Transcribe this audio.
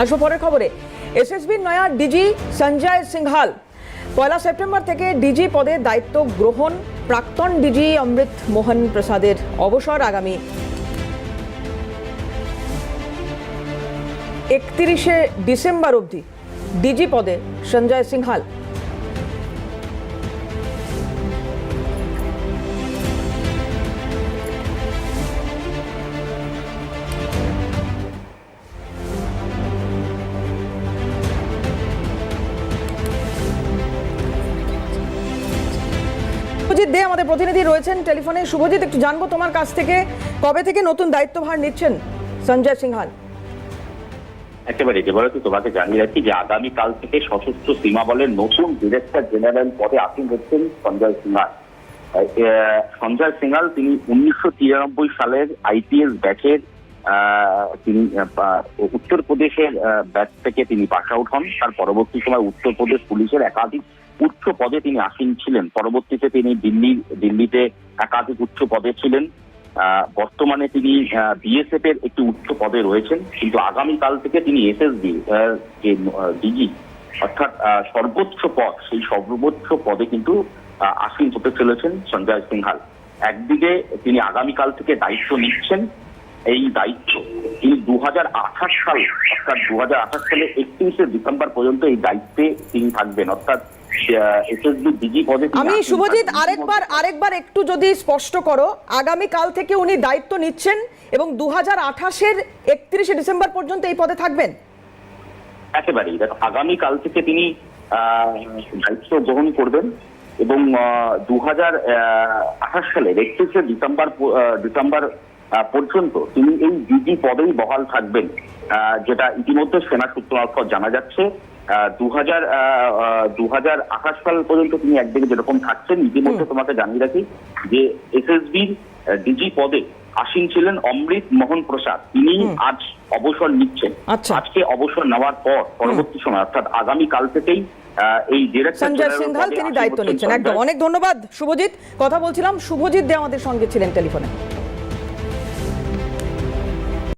আসবো পরের খবরে। এসএসবির নয়া ডিজি সঞ্জয় সিংহাল 1 সেপ্টেম্বর থেকে ডিজি পদে দায়িত্ব গ্রহণ। প্রাক্তন ডিজি অমৃত মোহন প্রসাদের অবসর আগামী 31শে ডিসেম্বর অবধি ডিজি পদে সঞ্জয় সিংহাল। শুভজিৎ দে আমাদের প্রতিনিধি রয়েছেন টেলিফোনে। শুভজিৎ, একটু জানবো তোমার কাছ থেকে, কবে থেকে নতুন দায়িত্বভার নিচ্ছেন সঞ্জয় সিংহাল? একেবারে যেভাবে তোমাকে জানিয়ে রাখি যে আগামীকাল থেকে সশস্ত্র সীমা বলের নতুন ডিরেক্টর জেনারেল পদে আসীন হচ্ছেন সঞ্জয় সিংহাল। সঞ্জয় সিংহাল তিনি 1993 সালের আইপিএস ব্যাচের তিনি উত্তরপ্রদেশের ব্যাচ থেকে তিনি পাস আউট হন। তার পরবর্তী সময় উত্তরপ্রদেশ পুলিশের একাধিক উচ্চ পদে তিনি আসীন ছিলেন। পরবর্তীতে তিনি দিল্লিতে একাধিক উচ্চ পদে ছিলেন। বর্তমানে তিনি বিএসএফ এর একটি উচ্চ পদে রয়েছেন, কিন্তু আগামীকাল থেকে তিনি এসএসবি যে ডিজি অর্থাৎ সর্বোচ্চ পদ, সেই সর্বোচ্চ পদে কিন্তু আসীন হতে চলেছেন সঞ্জয় সিংহাল। একদিকে তিনি আগামীকাল থেকে দায়িত্ব নিচ্ছেন। এই দায়িত্ব তিনি 2028 সাল অর্থাৎ 2028 সালে 31শে ডিসেম্বর পর্যন্ত এই দায়িত্বে তিনি থাকবেন, অর্থাৎ এসএসবি ডিজি পদে। আমি শুভজিৎ আরেকবার একটু যদি স্পষ্ট করো, আগামী কাল থেকে উনি দায়িত্ব নিচ্ছেন এবং 2028-এর 31শে ডিসেম্বর পর্যন্ত এই পদে থাকবেন? একেবারেই আগামী কাল থেকে তিনি দায়িত্ব গ্রহণ করবেন এবং 2028 সালের 31শে ডিসেম্বর পর্যন্ত তিনি এই ডিজি পদেই বহাল থাকবেন, যেটা ইতিমধ্যে সেনা সূত্র মারফত জানা যাচ্ছে। 2028 সাল পর্যন্ত তিনি একদিকে যেরকম থাকছেন, ইতিমধ্যে তোমাকে জানিয়ে রাখি যে এসএসবির ডিজি পদে আসীন ছিলেন অমৃত মোহন প্রসাদ। তিনি আজ অবসর নিচ্ছেন। আজকে অবসর নেওয়ার পর পরবর্তী সময় অর্থাৎ আগামী কাল থেকেই এই ডিরেক্টর সঞ্জয় সিংহাল তিনি দায়িত্ব নিচ্ছেন। একদম, অনেক ধন্যবাদ শুভজিৎ। কথা বলছিলাম, শুভজিৎ দে আমাদের সঙ্গে ছিলেন টেলিফোনে।